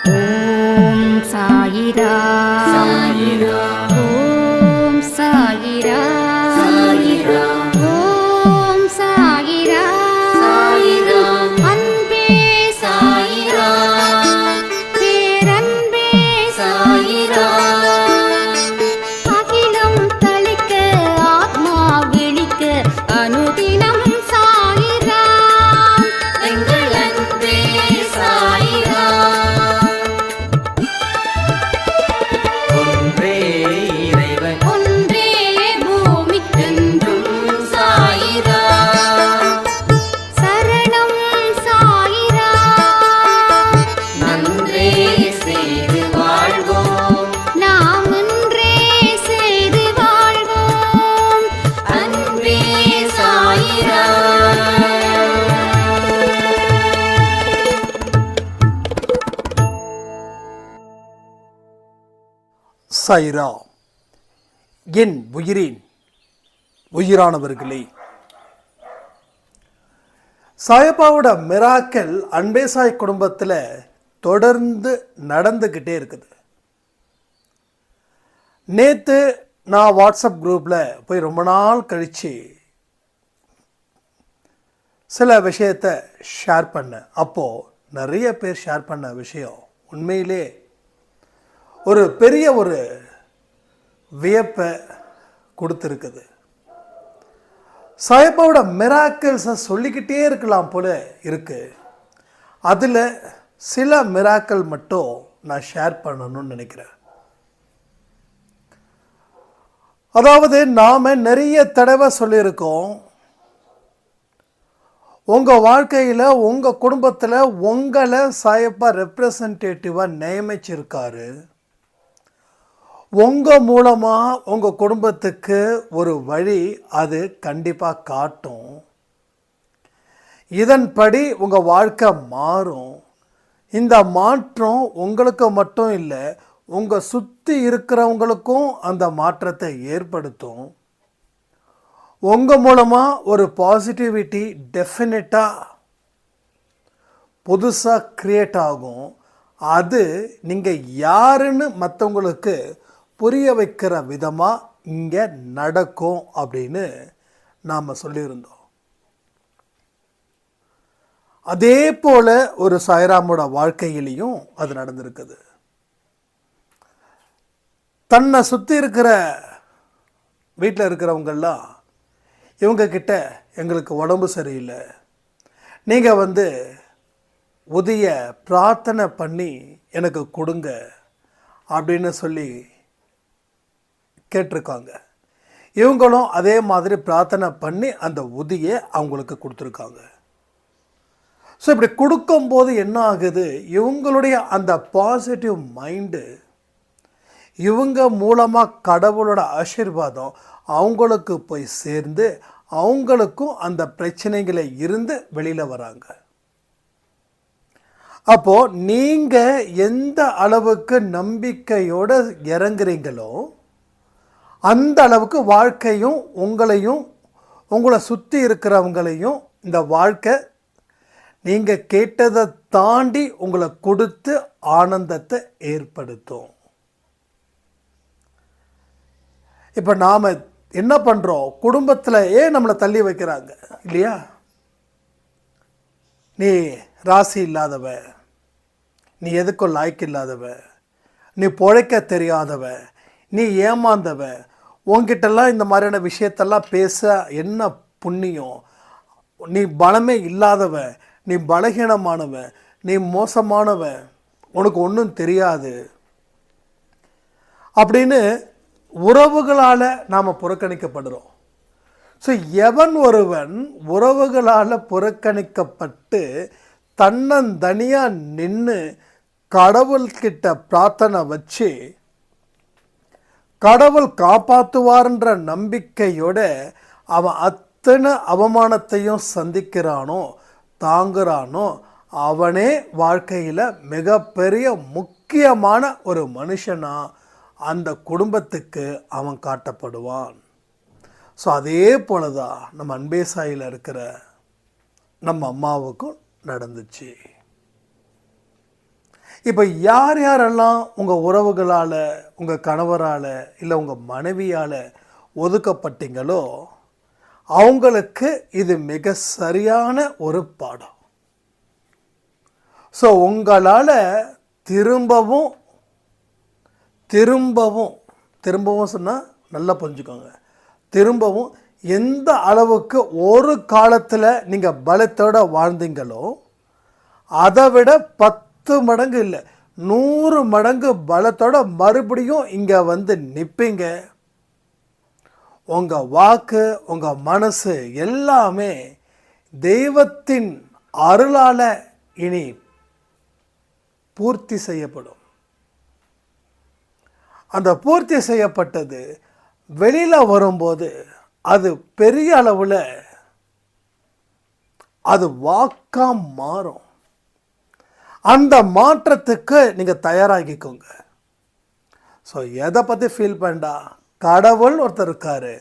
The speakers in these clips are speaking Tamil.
ஓம் சாயிரா சாயிரா ஓம் சாயிரா சாயிரா ஓம் சாயிரா சாயிரா அன்பே சாயிரா பேரன்பே சாயிரா அகிலம் தளிக்க ஆத்மா விழிக்க அனுதினம் சாயிரா எங்கள் அன்பே சாயிரா ஒன்றே இறைவன் ஒன்றே பூமிக்கென்றும் சாயிரா சரணம் சாயிரா நன்றே செய்து வாழ்வோம் நாம் ஒன்றே செய்து வாழ்வோம் அன்பே சாயிரா சாயிரா. என் உயிரின் உயிரானவர்களே, சாயப்பாவோட மிராக்கல் அன்பே சாய் குடும்பத்தில் தொடர்ந்து நடந்துக்கிட்டே இருக்குது. நேற்று நான் வாட்ஸ்அப் குரூப்பில் போய் ரொம்ப நாள் கழித்து சில விஷயத்தை ஷேர் பண்ணேன். அப்போது நிறைய பேர் ஷேர் பண்ண விஷயம் உண்மையிலே ஒரு பெரிய ஒரு வியப்பை கொடுத்துருக்குது. சாயப்பாவோட மிராக்கிள்ஸை சொல்லிக்கிட்டே இருக்கலாம் போல இருக்கு. அதில் சில மிராக்கள் மட்டும் நான் ஷேர் பண்ணணும்னு நினைக்கிறேன். அதாவது நாம் நிறைய தடவை சொல்லியிருக்கோம், உங்கள் வாழ்க்கையில் உங்கள் குடும்பத்தில் உங்களை சாயப்பா ரெப்ரசன்டேட்டிவாக நியமிச்சிருக்காரு. உங்கள் மூலமாக உங்கள் குடும்பத்துக்கு ஒரு வழி அது கண்டிப்பாக காட்டும். இதன்படி உங்கள் வாழ்க்கை மாறும். இந்த மாற்றம் உங்களுக்கு மட்டும் இல்லை, உங்கள் சுற்றி இருக்கிறவங்களுக்கும் அந்த மாற்றத்தை ஏற்படுத்தும். உங்கள் மூலமாக ஒரு பாசிட்டிவிட்டி டெஃபினட்டாக புதுசாக க்ரியேட் ஆகும். அது நீங்கள் யாருன்னு மற்றவங்களுக்கு புரிய வைக்கிற விதமாக இங்கே நடக்கும் அப்படின்னு நாம் சொல்லியிருந்தோம். அதே போல் ஒரு சாய்ராமோட வாழ்க்கையிலையும் அது நடந்திருக்குது. தன்னை சுற்றி இருக்கிற வீட்டில் இருக்கிறவங்கெல்லாம் இவங்கக்கிட்ட எங்களுக்கு உடம்பு சரியில்லை, நீங்கள் உதய பிரார்த்தனை பண்ணி எனக்கு கொடுங்க அப்படின்னு சொல்லி கேட்டிருக்காங்க. இவங்களும் அதே மாதிரி பிரார்த்தனை பண்ணி அந்த உதியை அவங்களுக்கு கொடுத்துருக்காங்க. ஸோ இப்படி கொடுக்கும்போது என்ன ஆகுது, இவங்களுடைய அந்த பாசிட்டிவ் மைண்டு, இவங்க மூலமாக கடவுளோட ஆசீர்வாதம் அவங்களுக்கு போய் சேர்ந்து அவங்களுக்கும் அந்த பிரச்சனைகளை இருந்து வெளியில் வராங்க. அப்போது நீங்கள் எந்த அளவுக்கு நம்பிக்கையோடு இறங்குறீங்களோ அந்த அளவுக்கு வாழ்க்கையும் உங்களையும் உங்களை சுற்றி இருக்கிறவங்களையும் இந்த வாழ்க்கை நீங்கள் கேட்டதை தாண்டி உங்களை கொடுத்து ஆனந்தத்தை ஏற்படுத்தும். இப்போ நாம் என்ன பண்ணுறோம், குடும்பத்தில் நம்மளை தள்ளி வைக்கிறாங்க இல்லையா? நீ ராசி இல்லாதவ, நீ எதுக்கும் லாய்க்கு இல்லாதவ, நீ பொழைக்க தெரியாதவ, நீ ஏமாந்தவ, உங்ககிட்டலாம் இந்த மாதிரியான விஷயத்தெல்லாம் பேச என்ன புண்ணியம், நீ பலமே இல்லாதவ, நீ பலகீனமானவ, நீ மோசமானவ, உனக்கு ஒன்றும் தெரியாது அப்படின்னு உறவுகளால் நாம் புறக்கணிக்கப்படுறோம். ஸோ எவன் ஒருவன் உறவுகளால் புறக்கணிக்கப்பட்டு தன்னந்தனியாக நின்று கடவுள்கிட்ட பிரார்த்தனை வச்சு கடவுள் காப்பாற்றுவார்ன்ற நம்பிக்கையோட அவன் அத்தனை அவமானத்தையும் சந்திக்கிறானோ தாங்குறானோ அவனே வாழ்க்கையில் மிகப்பெரிய முக்கியமான ஒரு மனுஷனாக அந்த குடும்பத்துக்கு அவன் காட்டப்படுவான். ஸோ அதே போல தான் நம்ம அன்பே சாயில் இருக்கிற நம்ம அம்மாவுக்கும் நடந்துச்சு. இப்போ யார் யாரெல்லாம் உங்கள் உறவுகளால், உங்கள் கணவரால், இல்லை உங்கள் மனைவியால் ஒதுக்கப்பட்டீங்களோ அவங்களுக்கு இது மிக சரியான ஒரு பாடம். ஸோ உங்களால் திரும்பவும் திரும்பவும் திரும்பவும் சொன்னால் நல்லா புரிஞ்சுக்கோங்க, திரும்பவும் எந்த அளவுக்கு ஒரு காலத்தில் நீங்கள் பலத்தோடு வாழ்ந்தீங்களோ அதை விட 10 மடங்கு இல்லை 100 மடங்கு பலத்தோட மறுபடியும் இங்கே வந்து நிற்பீங்க. உங்கள் வாக்கு, உங்கள் மனசு எல்லாமே தெய்வத்தின் அருளால் இனி பூர்த்தி செய்யப்படும். அந்த பூர்த்தி செய்யப்பட்டது வெளியில் வரும்போது அது பெரிய அளவில் அது வாக்காக மாறும். அந்த மாற்றத்துக்கு நீங்கள் தயாராகிக்கோங்க. ஸோ எதை பற்றி ஃபீல் பண்ணா, கடவுள் ஒருத்தர் இருக்கார்,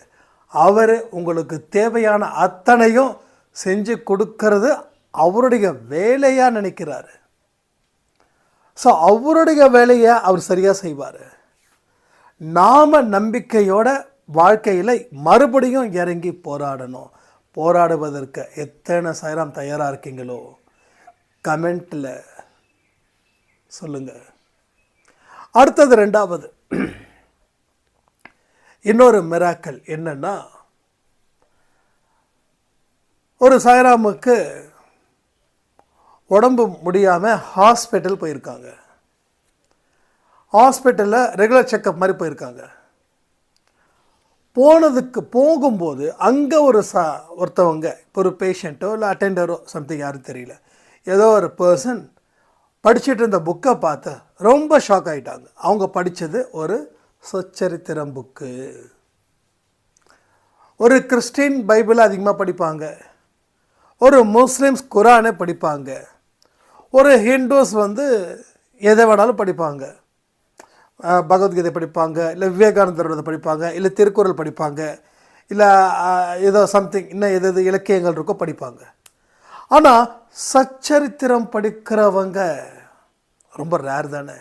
அவர் உங்களுக்கு தேவையான அத்தனையும் செஞ்சு கொடுக்கறது அவருடைய வேலையாக நினைக்கிறாரு. ஸோ அவருடைய வேலையை அவர் சரியாக செய்வார். நாம் நம்பிக்கையோட வாழ்க்கையில் மறுபடியும் இறங்கி போராடணும். போராடுவதற்கு எத்தனை சாயிரம் தயாராக இருக்கீங்களோ கமெண்ட்டில் சொல்லுங்கள். அடுத்தது 2வது இன்னொரு மிராக்கல் என்னன்னா, ஒரு சாய்ராமுக்கு உடம்பு முடியாமல் ஹாஸ்பிட்டல் போயிருக்காங்க. ஹாஸ்பிட்டலில் ரெகுலர் செக்கப் மாதிரி போயிருக்காங்க. போகும்போது அங்கே ஒருத்தவங்க, ஒரு பேஷண்ட்டோ இல்லை அட்டெண்டரோ சம்திங் யாரும் தெரியல, ஏதோ ஒரு பர்சன் படிச்சுட்டு இருந்த புக்கை பார்த்து ரொம்ப ஷாக் ஆகிட்டாங்க. அவங்க படித்தது ஒரு சொச்சரித்திரம் புக்கு. ஒரு கிறிஸ்டின் பைபிளை அதிகமாக படிப்பாங்க, ஒரு முஸ்லீம்ஸ் குரானை படிப்பாங்க, ஒரு ஹிந்துஸ் வந்து எதை வேணாலும் படிப்பாங்க, பகவத்கீதை படிப்பாங்க, இல்லை விவேகானந்தரோட படிப்பாங்க, இல்லை திருக்குறள் படிப்பாங்க, இல்லை ஏதோ சம்திங் இன்னும் எது இலக்கியங்கள் இருக்கோ படிப்பாங்க. ஆனால் சச்சரித்திரம் படிக்கிறவங்க ரொம்ப ரேர் தானே.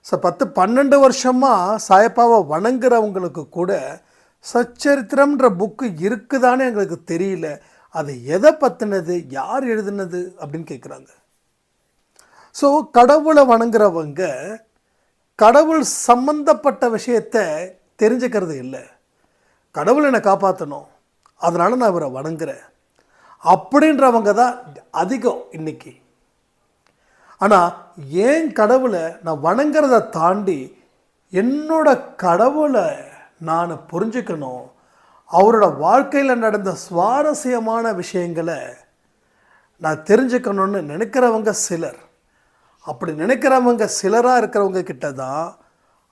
ஸோ 10-12 வருஷமாக சாயப்பாவை வணங்குறவங்களுக்கு கூட சச்சரித்திரம்ன்ற புக்கு இருக்குதானே எங்களுக்கு தெரியல, அது எதை பற்றினது, யார் எழுதுனது அப்படின்னு கேட்குறாங்க. ஸோ கடவுளை வணங்குறவங்க கடவுள் சம்பந்தப்பட்ட விஷயத்தை தெரிஞ்சுக்கிறது இல்லை. கடவுள் என்னை காப்பாற்றணும், அதனால் நான் இவரை வணங்குறேன் அப்படின்றவங்க தான் அதிகம் இன்னைக்கு. ஆனால் ஏன் கடவுளை நான் வணங்குறதை தாண்டி என்னோட கடவுளை நான் புரிஞ்சுக்கணும், அவரோட வாழ்க்கையில் நடந்த சுவாரஸ்யமான விஷயங்களை நான் தெரிஞ்சுக்கணும்னு நினைக்கிறவங்க சிலர். அப்படி நினைக்கிறவங்க சிலராக இருக்கிறவங்க கிட்ட தான்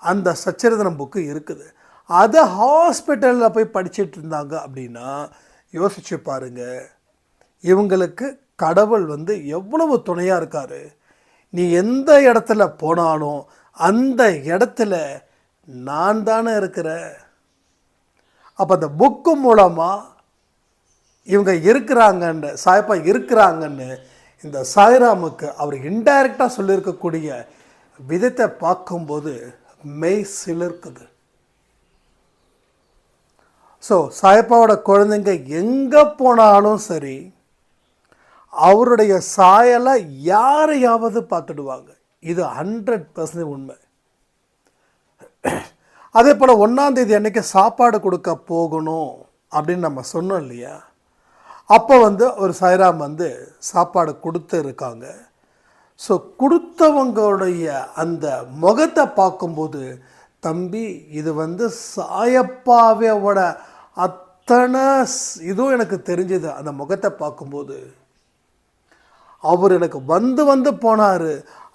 அந்த சச்சரித்திரம் புக்கு இருக்குது. அதை ஹாஸ்பிட்டலில் போய் படிச்சுட்டு இருந்தாங்க அப்படின்னா யோசிச்சு பாருங்கள், இவங்களுக்கு கடவுள் வந்து எவ்வளவு துணையாக இருக்கார். நீ எந்த இடத்துல போனாலும் அந்த இடத்துல நான் தானே இருக்கிறேன். அப்போ அந்த புக்கு மூலமாக இவங்க இருக்கிறாங்கன்னு, சாயப்பா இருக்கிறாங்கன்னு இந்த சாய்ராமுக்கு அவர் இன்டைரக்டாக சொல்லியிருக்கக்கூடிய விதத்தை பார்க்கும்போது மெய் சிலிர்க்குது. ஸோ சாயப்பாவோட குழந்தைங்க எங்கே போனாலும் சரி அவருடைய சாயலை யாரையாவது பார்த்துடுவாங்க. இது 100% உண்மை. அதே போல் 1ஆம் தேதி அன்றைக்கி சாப்பாடு கொடுக்க போகணும் அப்படின்னு நம்ம சொன்னோம் இல்லையா, அப்போ வந்து ஒரு சாய்ராம் வந்து சாப்பாடு கொடுத்து இருக்காங்க. ஸோ கொடுத்தவங்களுடைய அந்த முகத்தை பார்க்கும்போது, தம்பி இது வந்து சாயப்பாவோட அத்தனை இதுவும் எனக்கு தெரிஞ்சது. அந்த முகத்தை பார்க்கும்போது அவர் எனக்கு வந்து போனார்,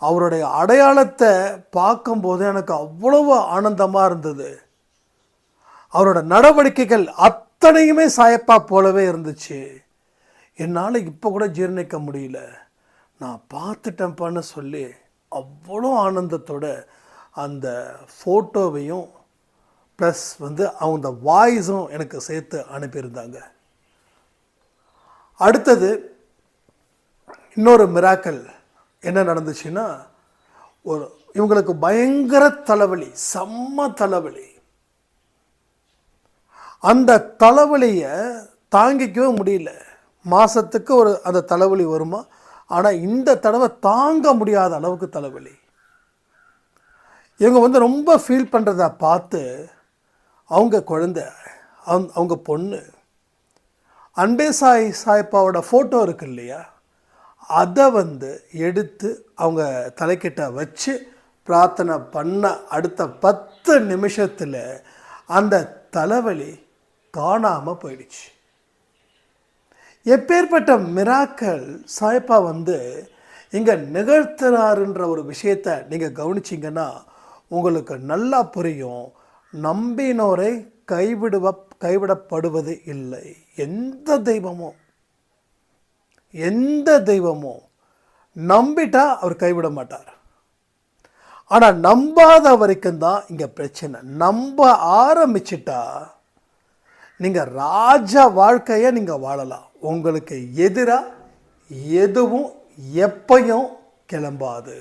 அவருடைய அடையாளத்தை பார்க்கும்போது எனக்கு அவ்வளவு ஆனந்தமாக இருந்தது. அவரோட நடவடிக்கைகள் அத்தனையுமே சாயப்பா போலவே இருந்துச்சு. என்னால் இப்போ கூட ஜீர்ணிக்க முடியல, நான் பார்த்துட்டேன்ப்பான்னு சொல்லி அவ்வளோ ஆனந்தத்தோட அந்த ஃபோட்டோவையும் ப்ளஸ் வந்து அவங்க வாய்ஸும் எனக்கு சேர்த்து அனுப்பியிருந்தாங்க. அடுத்தது இன்னொரு மிராக்கல் என்ன நடந்துச்சுன்னா, இவங்களுக்கு பயங்கர தலைவலி, செம்ம தலைவலி. அந்த தலைவலியை தாங்கிக்கவே முடியல. மாதத்துக்கு அந்த தலைவலி வருமா, ஆனால் இந்த தடவை தாங்க முடியாத அளவுக்கு தலைவலி. இவங்க ரொம்ப ஃபீல் பண்ணுறத பார்த்து அவங்க குழந்தை, அவங்க பொண்ணு அன்பே சாய்ப்பாவோட ஃபோட்டோ இருக்கு இல்லையா, அதை எடுத்து அவங்க தலைக்கிட்ட வச்சு பிரார்த்தனை பண்ண அடுத்த 10 நிமிஷத்தில் அந்த தலைவலி காணாமல் போயிடுச்சு. எப்பேற்பட்ட மிராக்கள் சாய்ப்பா இங்கே நிகழ்த்துறாருன்ற ஒரு விஷயத்தை நீங்கள் கவனிச்சிங்கன்னா உங்களுக்கு நல்லா புரியும். நம்பினோரை கைவிடப்படுவது இல்லை. எந்த தெய்வமும் நம்பிட்டா அவர் கைவிட மாட்டார். ஆனால் நம்பாத வரைக்கும் தான் இங்கே பிரச்சனை. நம்ப ஆரம்பிச்சிட்டா நீங்கள் ராஜ வாழ்க்கையை நீங்கள் வாழலாம். உங்களுக்கு எதிராக எதுவும் எப்பையும் கிளம்பாது.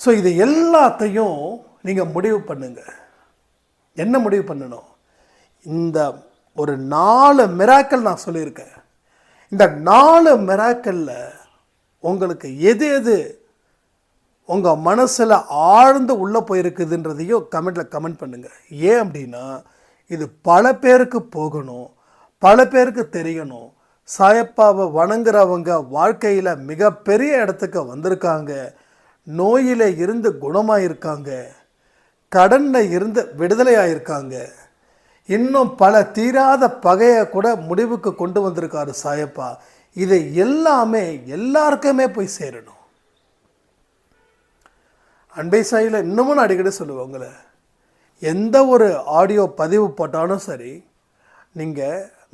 ஸோ இது எல்லாத்தையும் நீங்கள் முடிவு பண்ணுங்க. என்ன முடிவு பண்ணணும்? இந்த ஒரு 4 மிராக்கள் நான் சொல்லியிருக்கேன். இந்த 4 மிராக்கல்ல உங்களுக்கு எது உங்கள் மனசில் ஆழ்ந்து உள்ளே போயிருக்குதுன்றதையும் கமெண்ட் பண்ணுங்கள். ஏன் அப்படின்னா இது பல பேருக்கு போகணும், பல பேருக்கு தெரியணும். சாயப்பாவை வணங்குறவங்க வாழ்க்கையில் மிகப்பெரிய இடத்துக்கு வந்திருக்காங்க, நோயில் இருந்து குணமாயிருக்காங்க, கடனில் இருந்து விடுதலையாயிருக்காங்க, இன்னும் பல தீராத பகையை கூட முடிவுக்கு கொண்டு வந்திருக்காரு சாயப்பா. இதை எல்லாமே எல்லாருக்குமே போய் சேரணும். அன்பை சாயில் இன்னமும் நான் அடிக்கடி சொல்லுவேன், உங்களை எந்த ஒரு ஆடியோ பதிவு போட்டாலும் சரி,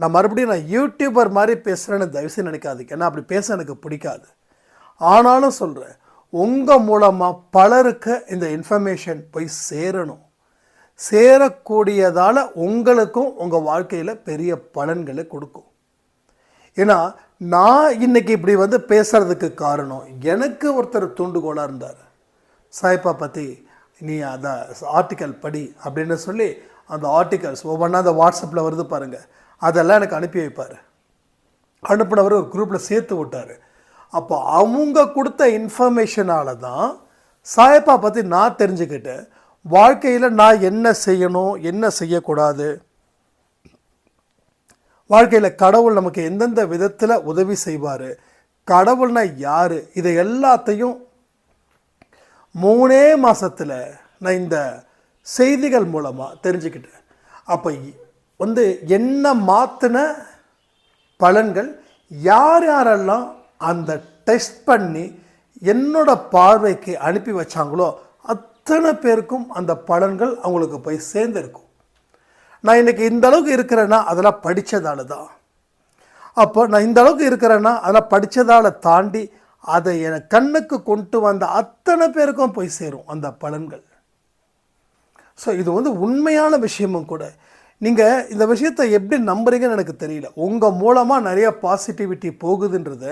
நான் மறுபடியும் யூடியூபர் மாதிரி பேசுகிறேன்னு தயவுசெய்து நினைக்காதீங்க. ஏன்னா அப்படி பேச எனக்கு பிடிக்காது. ஆனாலும் சொல்கிறேன், உங்கள் மூலமாக பலருக்கு இந்த இன்ஃபர்மேஷன் போய் சேரணும். சேரக்கூடியதால் உங்களுக்கும் உங்கள் வாழ்க்கையில் பெரிய பலன்களை கொடுக்கும். ஏன்னா நான் இன்றைக்கி இப்படி பேசுகிறதுக்கு காரணம், எனக்கு ஒருத்தர் தூண்டுகோலாக இருந்தார். சாய்ப்பா பற்றி நீ அதை ஆர்டிக்கல் படி அப்படின்னு சொல்லி அந்த ஆர்டிக்கல்ஸ் ஒவ்வொன்றா அந்த வாட்ஸ்அப்பில் வருது பாருங்கள், அதெல்லாம் எனக்கு அனுப்பி வைப்பார். அனுப்பினவர் ஒரு குரூப்பில் சேர்த்து விட்டார். அப்போ அவங்க கொடுத்த இன்ஃபர்மேஷனால தான் சாயப்பா பற்றி நான் தெரிஞ்சுக்கிட்டேன். வாழ்க்கையில் நான் என்ன செய்யணும், என்ன செய்யக்கூடாது, வாழ்க்கையில் கடவுள் நமக்கு எந்தெந்த விதத்தில் உதவி செய்வார், கடவுள்னா யார், இதை எல்லாத்தையும் 3 மாதத்தில் நான் இந்த செய்திகள் மூலமாக தெரிஞ்சுக்கிட்டேன். அப்போ என்ன மாற்றின பலன்கள், யாரெல்லாம் அந்த டெஸ்ட் பண்ணி என்னோட பார்வைக்கு அனுப்பி வச்சாங்களோ அத்தனை பேருக்கும் அந்த பலன்கள் அவங்களுக்கு போய் சேர்ந்துருக்கும். நான் இன்றைக்கி இந்த அளவுக்கு இருக்கிறேன்னா அதெல்லாம் படித்ததால தான். அப்போ நான் இந்த அளவுக்கு இருக்கிறேன்னா அதெல்லாம் படித்ததால் தாண்டி அதை என் கண்ணுக்கு கொண்டு வந்த அத்தனை பேருக்கும் போய் சேரும் அந்த பலன்கள். ஸோ இது உண்மையான விஷயமும் கூட. நீங்கள் இந்த விஷயத்தை எப்படி நம்புறீங்கன்னு எனக்கு தெரியல. உங்கள் மூலமாக நிறைய பாசிட்டிவிட்டி போகுதுன்றத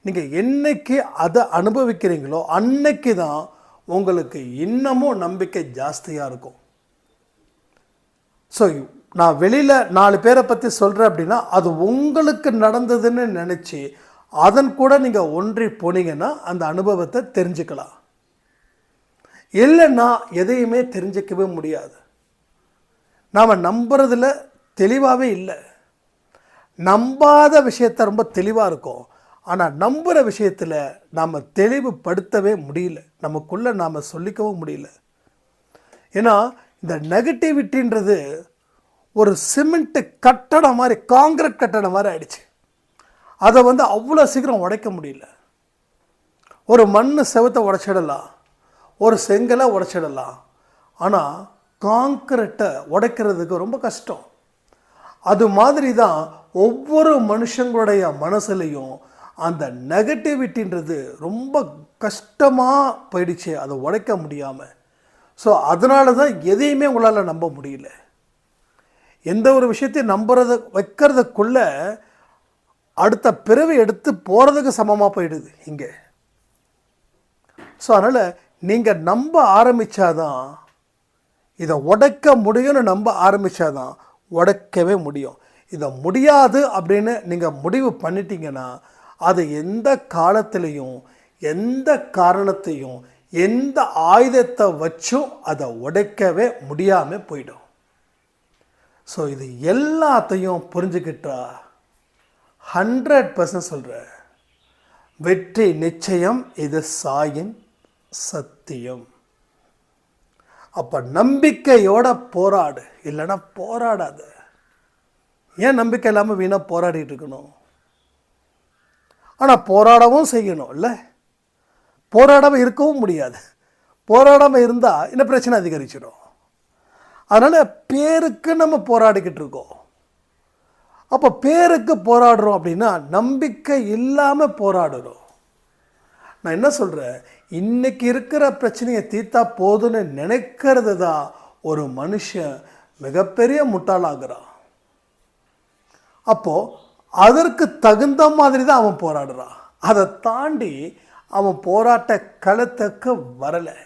நீங்கள் என்னைக்கு அதை அனுபவிக்கிறீங்களோ அன்னைக்கு தான் உங்களுக்கு இன்னமும் நம்பிக்கை ஜாஸ்தியாக இருக்கும். ஸோ நான் வெளியில் 4 பேரை பற்றி சொல்கிறேன் அப்படின்னா அது உங்களுக்கு நடந்ததுன்னு நினச்சி அதன் கூட நீங்கள் ஒன்றி போனீங்கன்னா அந்த அனுபவத்தை தெரிஞ்சுக்கலாம். இல்லைன்னா எதையுமே தெரிஞ்சிக்கவே முடியாது. நாம் நம்புறதுல தெளிவாகவே இல்லை. நம்பாத விஷயத்த ரொம்ப தெளிவாக இருக்கும், ஆனால் நம்புகிற விஷயத்தில் நாம் தெளிவுபடுத்தவே முடியல, நமக்குள்ளே நாம் சொல்லிக்கவும் முடியல. ஏன்னா இந்த நெகட்டிவிட்டின்றது ஒரு சிமெண்ட்டு கட்டடம் மாதிரி, காங்கிரீட் கட்டடம் மாதிரி ஆயிடுச்சு. அதை அவ்வளோ சீக்கிரம் உடைக்க முடியல. ஒரு மண் செவத்தை உடைச்சிடலாம், ஒரு செங்கலை உடைச்சிடலாம், ஆனால் காங்கிரீட்டை உடைக்கிறதுக்கு ரொம்ப கஷ்டம். அது மாதிரி தான் ஒவ்வொரு மனுஷங்களுடைய மனசுலையும் அந்த நெகட்டிவிட்டின்றது ரொம்ப கஷ்டமாக போயிடுச்சு, அதை உடைக்க முடியாமல். ஸோ அதனால தான் எதையுமே உங்களால் நம்ப முடியல. எந்த ஒரு விஷயத்தையும் வைக்கிறதுக்குள்ள அடுத்த பிறவி எடுத்து போகிறதுக்கு சமமாக போயிடுது இங்கே. ஸோ அதனால் நீங்கள் நம்ப ஆரம்பித்தாதான் இதை உடைக்க முடியும்னு நம்ப ஆரம்பித்தாதான் உடைக்கவே முடியும். இதை முடியாது அப்படின்னு நீங்கள் முடிவு பண்ணிட்டீங்கன்னா அது எந்த காலத்திலையும் எந்த காரணத்தையும் எந்த ஆயுதத்தை வச்சும் அதை உடைக்கவே முடியாமல் போயிடும். ஸோ இது எல்லாத்தையும் புரிஞ்சுக்கிட்டா 100% சொல்கிறேன், வெற்றி நிச்சயம். இது சாயின் சத்தியம். அப்போ நம்பிக்கையோட போராடு, இல்லைன்னா போராடாத. ஏன் நம்பிக்கை இல்லாமல் வீணாக போராடிட்டு இருக்கணும்? ஆனால் போராடவும் செய்யணும் இல்லை? போராடாமல் இருக்கவும் முடியாது. போராடாமல் இருந்தால் இன்னும் பிரச்சனை அதிகரிச்சிடும். அதனால் பேருக்கு நம்ம போராடிக்கிட்டு இருக்கோம். அப்போ பேருக்கு போராடுறோம் அப்படின்னா நம்பிக்கை இல்லாமல் போராடுறோம். நான் என்ன சொல்கிறேன், இன்றைக்கி இருக்கிற பிரச்சனையை தீர்த்தா போதுன்னு நினைக்கிறது தான் ஒரு மனுஷன் மிகப்பெரிய முட்டாளாகிறான். அப்போது அதற்கு தகுந்த மாதிரி தான் அவன் போராடுறான். அதை தாண்டி அவன் போராட்ட களத்துக்கு வரலை.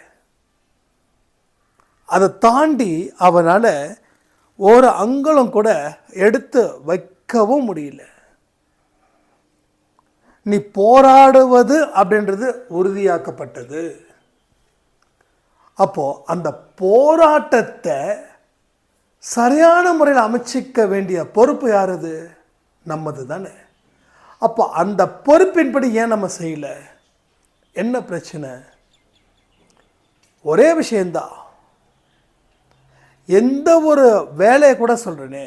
அதை தாண்டி அவனால் ஒரு அங்குலம் கூட எடுத்து வைக்கவும் முடியல. நீ போராடுவது அப்படின்றது உறுதியாக்கப்பட்டது. அப்போது அந்த போராட்டத்தை சரியான முறையில் அமைச்சிக்க வேண்டிய பொறுப்பு யாருது? நம்மது தானே. அப்போ அந்த பொறுப்பின்படி ஏன் நம்ம செய்யலை? என்ன பிரச்சனை? ஒரே விஷயந்தான். எந்த ஒரு வேலையை கூட சொல்கிறேனே,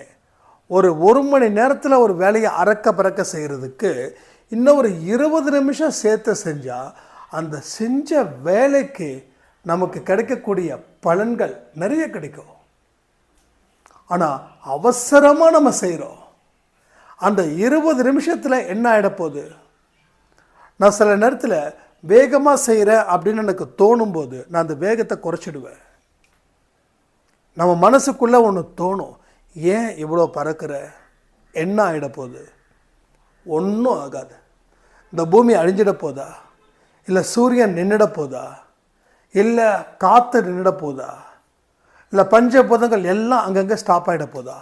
ஒரு மணி நேரத்தில் ஒரு வேலையை அறக்க பறக்க செய்கிறதுக்கு இன்னும் ஒரு 20 நிமிஷம் சேர்த்து செஞ்சால் அந்த செஞ்ச வேலைக்கு நமக்கு கிடைக்கக்கூடிய பலன்கள் நிறைய கிடைக்கும். ஆனால் அவசரமாக நம்ம செய்கிறோம். அந்த 20 நிமிஷத்தில் என்ன ஆகிடப்போகுது? நான் சில நேரத்தில் வேகமாக செய்கிறேன் அப்படின்னு எனக்கு தோணும்போது நான் அந்த வேகத்தை குறைச்சிடுவேன். நம்ம மனசுக்குள்ளே ஒன்று தோணும், ஏன் இவ்வளோ பறக்கிற, என்ன ஆகிட போகுது? ஒன்றும் ஆகாது. இந்த பூமி அழிஞ்சிட போதா, இல்லை சூரியன் நின்றுட போதா, இல்லை காற்று நின்றுட போதா, இல்லை பஞ்சபூதங்கள் எல்லாம் அங்கங்கே ஸ்டாப் ஆகிட போதா?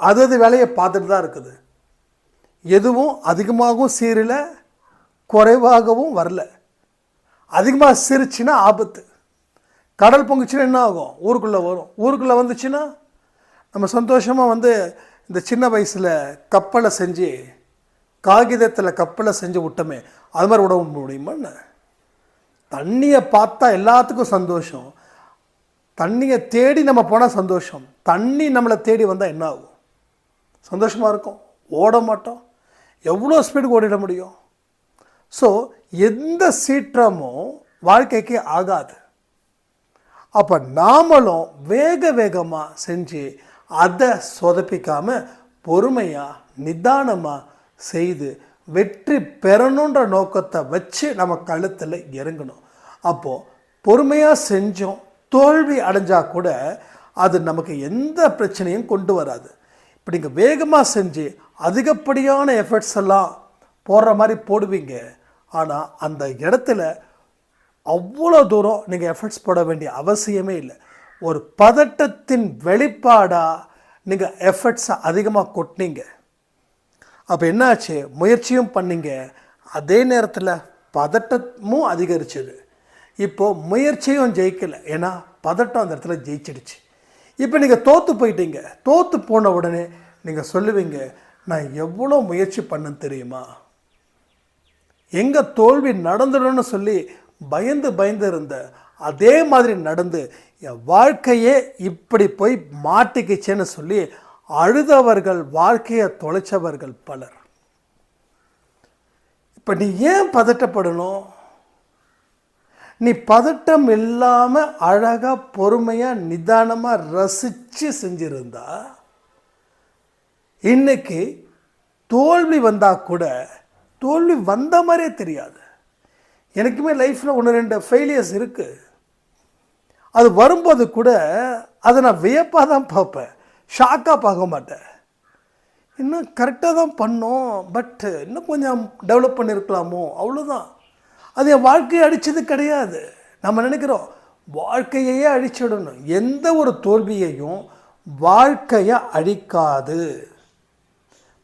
அது வேலையை பார்த்துட்டு தான் இருக்குது. எதுவும் அதிகமாகவும் சீரல, குறைவாகவும் வரல. அதிகமாக சிரிச்சுன்னா ஆபத்து. கடல் பொங்குச்சுன்னா என்ன ஆகும்? ஊருக்குள்ளே வரும். ஊருக்குள்ளே வந்துச்சுன்னா நம்ம சந்தோஷமாக இந்த சின்ன வயசில் கப்பலை செஞ்சு, காகிதத்தில் கப்பலை செஞ்சு விட்டோமே, அது மாதிரி விட முடியுமா? தண்ணியை பார்த்தா எல்லாத்துக்கும் சந்தோஷம். தண்ணியை தேடி நம்ம போனால் சந்தோஷம். தண்ணி நம்மளை தேடி வந்தால் என்ன ஆகும்? சந்தோஷமாக இருக்கும், ஓட மாட்டோம். எவ்வளோ ஸ்பீடுக்கு ஓடிட முடியும்? ஸோ எந்த சீற்றமும் வாழ்க்கைக்கு ஆகாது. அப்போ நாமளும் வேகமாக செஞ்சு அதை சொதப்பிக்காமல் பொறுமையாக நிதானமாக செய்து வெற்றி பெறணுன்ற நோக்கத்தை வச்சு நம்ம கழுத்தில் இறங்கணும். அப்போது பொறுமையாக செஞ்சோம், தோல்வி அடைஞ்சால் கூட அது நமக்கு எந்த பிரச்சனையும் கொண்டு வராது. இப்போ நீங்கள் வேகமாக செஞ்சு அதிகப்படியான எஃபர்ட்ஸ் எல்லாம் போடுற மாதிரி போடுவீங்க. ஆனால் அந்த இடத்துல அவ்வளோ தூரம் நீங்கள் எஃபர்ட்ஸ் போட வேண்டிய அவசியமே இல்லை. ஒரு பதட்டத்தின் வெளிப்பாடாக நீங்கள் எஃபர்ட்ஸை அதிகமாக கொட்டினீங்க. அப்போ என்னாச்சு? முயற்சியும் பண்ணிங்க, அதே நேரத்தில் பதட்டமும் அதிகரிச்சது. இப்போது முயற்சியும் ஜெயிக்கலை, ஏன்னா பதட்டம் அந்த இடத்துல ஜெயிச்சிடுச்சு. இப்போ நீங்கள் தோற்று போயிட்டீங்க. தோற்று போன உடனே நீங்கள் சொல்லுவீங்க, நான் எவ்வளோ முயற்சி பண்ணேன்னு தெரியுமா? எங்கே தோல்வி நடந்துடும்னு சொல்லி பயந்து இருந்த அதே மாதிரி நடந்து என் வாழ்க்கையே இப்படி போய் மாட்டிக்கிச்சேன்னு சொல்லி அழுதவர்கள், வாழ்க்கையை தொலைச்சவர்கள் பலர். இப்போ நீ ஏன் பதட்டப்படணும்? நீ பதட்டம் இல்லாமல் அழகாக பொறுமையாக நிதானமாக ரசித்து செஞ்சுருந்தா இன்னைக்கு தோல்வி வந்தால் கூட தோல்வி வந்த மாதிரியே தெரியாது. எனக்குமே லைஃப்பில் 1-2 ஃபெயிலியர்ஸ் இருக்குது. அது வரும்போது கூட அதை நான் வியப்பாக தான் பார்ப்பேன், ஷாக்காக பார்க்க மாட்டேன். இன்னும் கரெக்டாக தான் பண்ணோம், பட் இன்னும் கொஞ்சம் டெவலப் பண்ணியிருக்கலாமோ, அவ்வளோதான். அது என் வாழ்க்கையை அழிச்சது கிடையாது. நம்ம நினைக்கிறோம் வாழ்க்கையையே அழிச்சிடணும். எந்த ஒரு தோல்வியையும் வாழ்க்கையை அழிக்காது.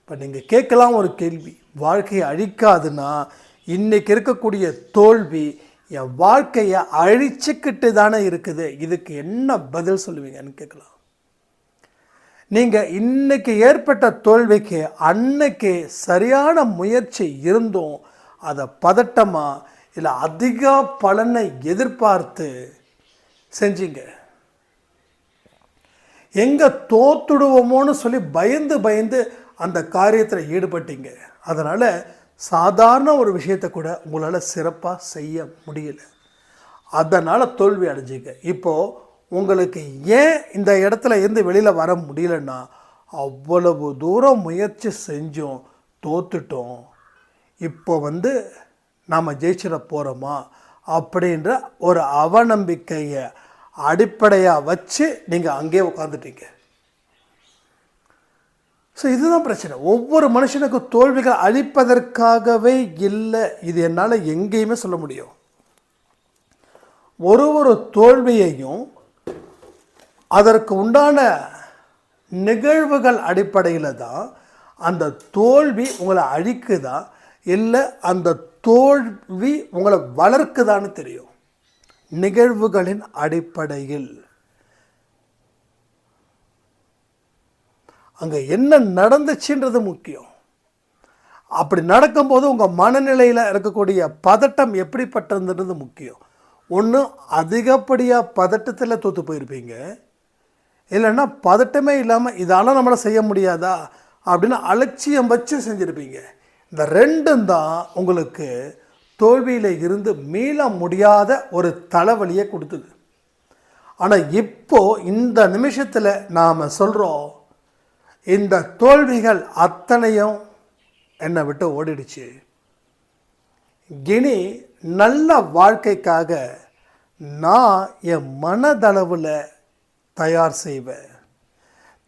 இப்போ நீங்கள் கேட்கலாம் ஒரு கேள்வி, வாழ்க்கையை அழிக்காதுன்னா இன்றைக்கி இருக்கக்கூடிய தோல்வி என் வாழ்க்கையை அழிச்சுக்கிட்டு தானே இருக்குது, இதுக்கு என்ன பதில் சொல்லுவீங்கன்னு கேட்கலாம். நீங்கள் இன்னைக்கு ஏற்பட்ட தோல்விக்கு அன்னைக்கு சரியான முயற்சி இருந்தும் அதை பதட்டமாக இல்லை அதிக பலனை எதிர்பார்த்து செஞ்சீங்க. எங்கே தோத்துடுவோமோன்னு சொல்லி பயந்து பயந்து அந்த காரியத்தில் ஈடுபட்டீங்க. அதனால் சாதாரண ஒரு விஷயத்தை கூட உங்களால் சிறப்பாக செய்ய முடியல. அதனால் தோல்வி அடைஞ்சிங்க. இப்போது உங்களுக்கு ஏன் இந்த இடத்துல இருந்து வெளியில் வர முடியலன்னா, அவ்வளவு தூரம் முயற்சி செஞ்சோம், தோத்துட்டோம். இப்போ நாம் ஜெயிச்சிட போகிறோமா அப்படின்ற ஒரு அவநம்பிக்கையை அடிப்படையாக வச்சு நீங்கள் அங்கேயே உட்காந்துட்டீங்க. ஸோ இதுதான் பிரச்சனை. ஒவ்வொரு மனுஷனுக்கும் தோல்விகள் அழிப்பதற்காகவே இல்லை, இது என்னால் எங்கேயுமே சொல்ல முடியும். ஒரு தோல்வியையும் அதற்கு உண்டான நிகழ்வுகள் அடிப்படையில் தான் அந்த தோல்வி உங்களை அழிக்குதா இல்லை அந்த தோல்வி உங்களை வளர்க்குதான்னு தெரியும். நிகழ்வுகளின் அடிப்படையில் அங்கே என்ன நடந்துச்சுன்றது முக்கியம். அப்படி நடக்கும்போது உங்கள் மனநிலையில் இருக்கக்கூடிய பதட்டம் எப்படிப்பட்டதுன்றது முக்கியம். ஒன்று அதிகப்படியாக பதட்டத்தில் தோற்று போயிருப்பீங்க, இல்லைன்னா பதட்டமே இல்லாமல் இதால் நம்மளை செய்ய முடியாதா அப்படின்னு அலட்சியம் வச்சு செஞ்சுருப்பீங்க. இந்த ரெண்டும் தான் உங்களுக்கு தோல்வியில் இருந்து மீள முடியாத ஒரு தலைவலியை கொடுத்தது. ஆனால் இப்போது இந்த நிமிஷத்தில் நாம் சொல்கிறோம், இந்த தோல்விகள் அத்தனையும் என்னை விட்டு ஓடிடுச்சு. இனி நல்ல வாழ்க்கைக்காக நான் என் மனதளவில் தயார் செய்வேன்.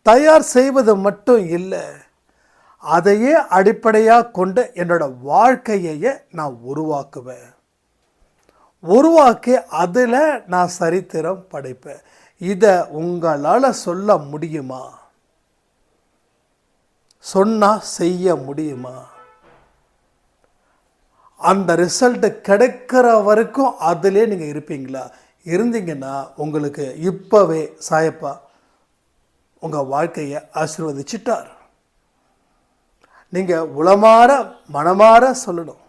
தயார் செய்வது மட்டும் இல்லை, அதையே அடிப்படையாக கொண்டு என்னோட வாழ்க்கையை நான் உருவாக்குவேன். உருவாக்கி அதில் நான் சரித்திரம் படைப்பேன். இதை உங்களால் சொல்ல முடியுமா? சொன்னால் செய்ய முடியுமா? அந்த ரிசல்ட்டு கிடைக்கிற வரைக்கும் அதிலே நீங்கள் இருப்பீங்களா? இருந்தீங்கன்னா உங்களுக்கு இப்போவே சாயப்பா உங்கள் வாழ்க்கையை ஆசீர்வதிச்சிட்டார். நீங்கள் உளமாற மனமாற சொல்லணும்,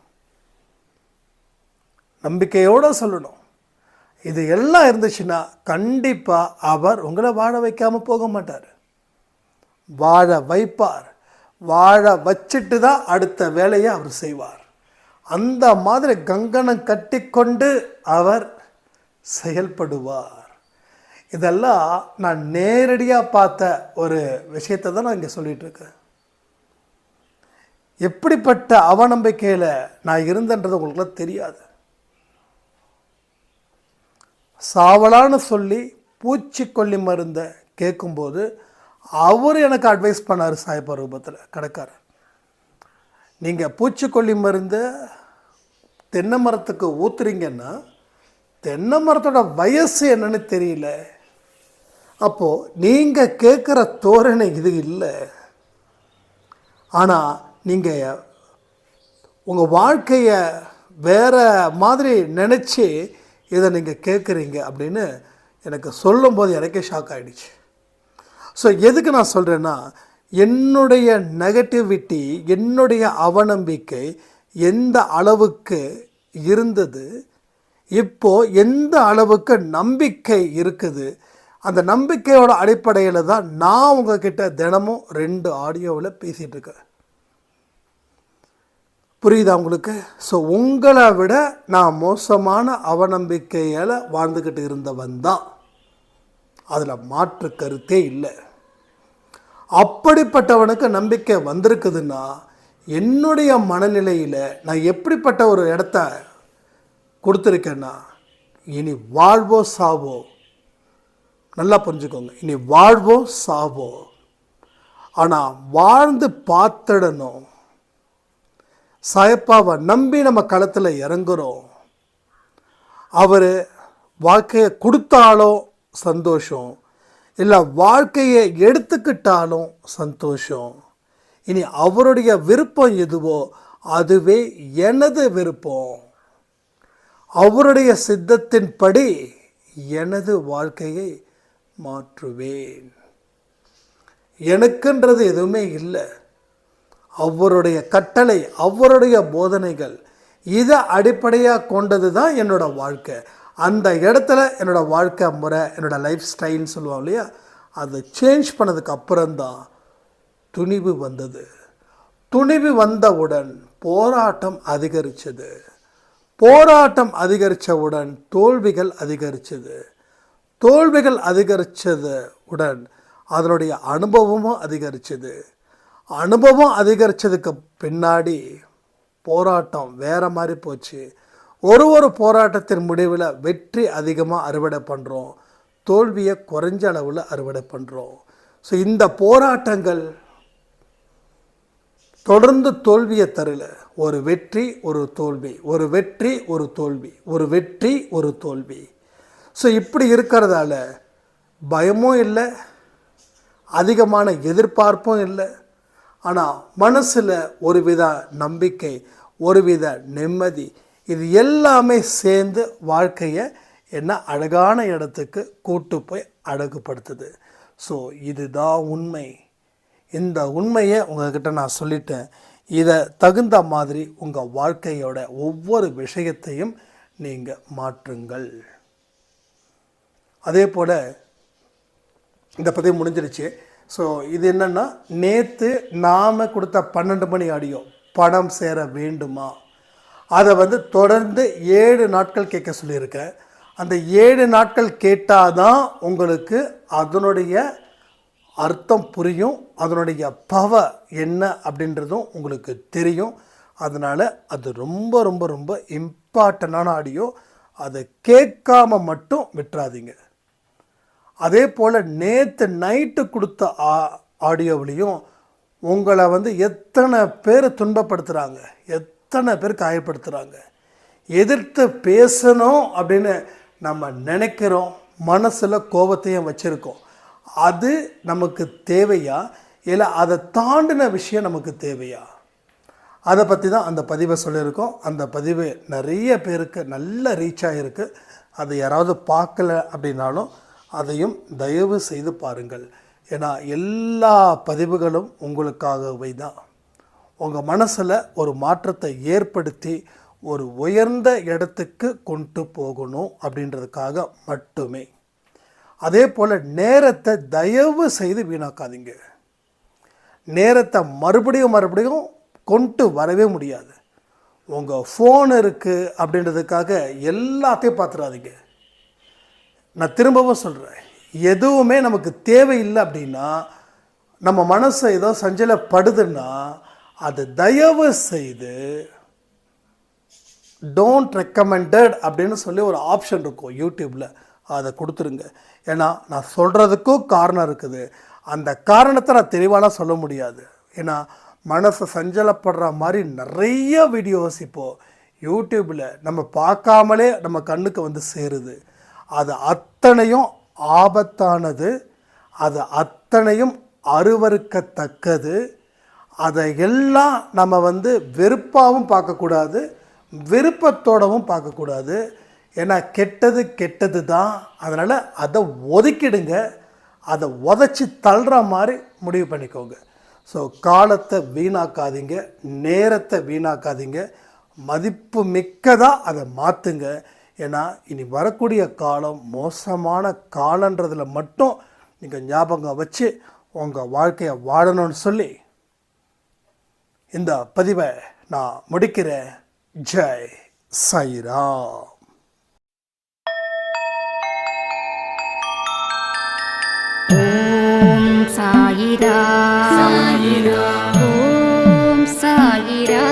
நம்பிக்கையோடு சொல்லணும். இது எல்லாம் இருந்துச்சுன்னா கண்டிப்பாக அவர் உங்களை வாழ வைக்காமல் போக மாட்டார், வாழ வைப்பார். வாழ வச்சுட்டு தான் அடுத்த வேலையை அவர் செய்வார். அந்த மாதிரி கங்கணம் கட்டி கொண்டு அவர் செயல்படுவார். இதெல்லாம் நான் நேரடியாக பார்த்த ஒரு விஷயத்தை தான் நான் இங்கே சொல்லிகிட்ருக்கேன். எப்படிப்பட்ட அவநம்பிக்கையில் நான் இருந்தேன்றது உங்களுக்குலாம் தெரியாது. சாவலான்னு சொல்லி பூச்சிக்கொல்லி மருந்தை கேட்கும்போது அவர் எனக்கு அட்வைஸ் பண்ணார். சாயப்பா ரூபத்தில் கடைக்காரர், நீங்கள் பூச்சிக்கொல்லி மருந்து தென்னை மரத்துக்கு ஊற்றுறீங்கன்னா தென்னை மரத்தோட வயசு என்னன்னு தெரியல, அப்போது நீங்கள் கேட்குற தோரணை இது இல்லை. ஆனால் நீங்கள் உங்கள் வாழ்க்கையை வேறு மாதிரி நினச்சி இதை நீங்கள் கேட்குறீங்க அப்படின்னு எனக்கு சொல்லும்போது எனக்கே ஷாக் ஆகிடுச்சு. ஸோ எதுக்கு நான் சொல்கிறேன்னா, என்னுடைய நெகட்டிவிட்டி, என்னுடைய அவநம்பிக்கை எந்த அளவுக்கு இருந்தது, இப்போது எந்த அளவுக்கு நம்பிக்கை இருக்குது, அந்த நம்பிக்கையோட அடிப்படையில் தான் நான் உங்ககிட்ட தினமும் 2 ஆடியோவில் பேசிகிட்டு இருக்கேன். புரியுதா உங்களுக்கு? ஸோ உங்களை விட நான் மோசமான அவநம்பிக்கையால் வாழ்ந்துக்கிட்டு இருந்தவன் தான், அதில் மாற்று கருத்தே இல்லை. அப்படிப்பட்டவனுக்கு நம்பிக்கை வந்திருக்குதுன்னா என்னுடைய மனநிலையில் நான் எப்படிப்பட்ட ஒரு இடத்த கொடுத்துருக்கேன்னா, இனி வாழ்வோ சாவோ, நல்லா புரிஞ்சுக்கோங்க, இனி வாழ்வோ சாவோ, ஆனால் வாழ்ந்து பார்த்துடணும். சாயப்பாவை நம்பி நம்ம களத்தில் இறங்குறோம். அவர் வாழ்க்கையை கொடுத்தாலும் சந்தோஷம், இல்லை வாழ்க்கையை எடுத்துக்கிட்டாலும் சந்தோஷம். இனி அவருடைய விருப்பம் எதுவோ அதுவே எனது விருப்பம். அவருடைய சித்தத்தின்படி எனது வாழ்க்கையை மாற்றுவேன். எனக்குன்றது எதுவுமே இல்லை. அவருடைய கட்டளை, அவருடைய போதனைகள், இதை அடிப்படையாக கொண்டது தான் என்னோடய வாழ்க்கை. அந்த இடத்துல என்னோடய வாழ்க்கை முறை, என்னோடய லைஃப் ஸ்டைல்னு சொல்லுவோம் இல்லையா, அதை சேஞ்ச் பண்ணதுக்கு அப்புறம்தான் துணிவு வந்தது. துணிவு வந்தவுடன் போராட்டம் அதிகரித்தது. போராட்டம் அதிகரித்தவுடன் தோல்விகள் அதிகரித்தது. தோல்விகள் அதிகரித்ததுடன் அதனுடைய அனுபவமும் அதிகரித்தது. அனுபவம் அதிகரித்ததுக்கு பின்னாடி போராட்டம் வேறு மாதிரி போச்சு. ஒரு போராட்டத்தின் முடிவில் வெற்றி அதிகமாக அறுவடை பண்ணுறோம், தோல்வியை குறைஞ்ச அளவில் அறுவடை பண்ணுறோம். ஸோ இந்த போராட்டங்கள் தொடர்ந்து தோல்வியை தரல. ஒரு வெற்றி ஒரு தோல்வி, ஒரு வெற்றி ஒரு தோல்வி, ஒரு வெற்றி ஒரு தோல்வி. ஸோ இப்படி இருக்கிறதால பயமும் இல்லை, அதிகமான எதிர்பார்ப்பும் இல்லை. ஆனால் மனசில் ஒரு வித நம்பிக்கை, ஒரு வித நிம்மதி, இது எல்லாமே சேர்ந்து வாழ்க்கையை என்ன அழகான இடத்துக்கு கூட்டு போய் அழகுபடுத்துது. ஸோ இதுதான் உண்மை. இந்த உண்மையை உங்கள்கிட்ட நான் சொல்லிட்டேன். இதை தகுந்த மாதிரி உங்கள் வாழ்க்கையோட ஒவ்வொரு விஷயத்தையும் நீங்கள் மாற்றுங்கள். அதே போல் இந்த பதிவு முடிஞ்சிருச்சு. ஸோ இது என்னென்னா, நேற்று நாம் கொடுத்த 12 மணி ஆடியோ பணம் சேர வேண்டுமா, அதை தொடர்ந்து 7 நாட்கள் கேட்க சொல்லியிருக்கேன். அந்த 7 நாட்கள் கேட்டால் தான் உங்களுக்கு அதனுடைய அர்த்தம் புரியும், அதனுடைய பவர் என்ன அப்படின்றதும் உங்களுக்கு தெரியும். அதனால் அது ரொம்ப ரொம்ப ரொம்ப இம்பார்ட்டண்டான ஆடியோ. அதை கேட்காம மட்டும் விட்டுறாதீங்க. அதே போல் நேற்று நைட்டு கொடுத்த ஆடியோவிலையும் உங்களை எத்தனை பேர் துன்பப்படுத்துகிறாங்க, எத்தனை பேர் காயப்படுத்துகிறாங்க, எதிர்த்து பேசணும் அப்படின்னு நம்ம நினைக்கிறோம், மனசில் கோபத்தையும் வச்சுருக்கோம். அது நமக்கு தேவையா, இல்லை அதை தாண்டின விஷயம் நமக்கு தேவையா, அதை பற்றி தான் அந்த பதிவை சொல்லியிருக்கோம். அந்த பதிவு நிறைய பேருக்கு நல்ல ரீச் ஆகிருக்கு. அதை யாராவது பார்க்கல அப்படின்னாலும் அதையும் தயவு செய்து பாருங்கள். ஏன்னா எல்லா பதிவுகளும் உங்களுக்காகவே தான். உங்கள் மனசில் ஒரு மாற்றத்தை ஏற்படுத்தி ஒரு உயர்ந்த இடத்துக்கு கொண்டு போகணும் அப்படின்றதுக்காக மட்டுமே. அதே போல் நேரத்தை தயவு செய்து வீணாக்காதீங்க. நேரத்தை மறுபடியும் கொண்டு வரவே முடியாது. உங்கள் ஃபோன் இருக்குது அப்படின்றதுக்காக எல்லாத்தையும் பார்த்துடாதீங்க. நான் திரும்பவும் சொல்கிறேன், எதுவுமே நமக்கு தேவையில்லை அப்படின்னா, நம்ம மனசை ஏதோ சஞ்சலப்படுதுன்னா அது தயவு செய்து டோன்ட் ரெக்கமெண்டட் அப்படின்னு சொல்லி ஒரு ஆப்ஷன் இருக்கும் யூடியூப்பில், அதை கொடுத்துருங்க. ஏன்னா நான் சொல்கிறதுக்கும் காரணம் இருக்குது. அந்த காரணத்தை நான் தெளிவாலாம் சொல்ல முடியாது. ஏன்னா மனசை சஞ்சலப்படுற மாதிரி நிறைய வீடியோஸ் இப்போது யூடியூப்பில் நம்ம பார்க்காமலே நம்ம கண்ணுக்கு சேருது. அது அத்தனையும் ஆபத்தானது, அது அத்தனையும் அருவருக்கத்தக்கது. அதை எல்லாம் நம்ம வெறுப்பாகவும் பார்க்கக்கூடாது, விருப்பத்தோடவும் பார்க்கக்கூடாது. ஏன்னா கெட்டது தான். அதனால் அதை ஒதுக்கிடுங்க, அதை உதச்சி தள்ளுற மாதிரி முடிவு பண்ணிக்கோங்க. ஸோ காலத்தை வீணாக்காதீங்க, நேரத்தை வீணாக்காதீங்க, மதிப்பு மிக்கதாக அதை மாற்றுங்க. ஏன்னா இனி வரக்கூடிய காலம் மோசமான காலன்றதில் மட்டும் நீங்கள் ஞாபகம் வச்சு உங்கள் வாழ்க்கையை வாழணும்னு சொல்லி இந்த பதிவை நான் முடிக்கிறேன். ஜெய் சாய்ராம். ஓம் சாயிரா, சாயிரா, ஓம் சாயிரா.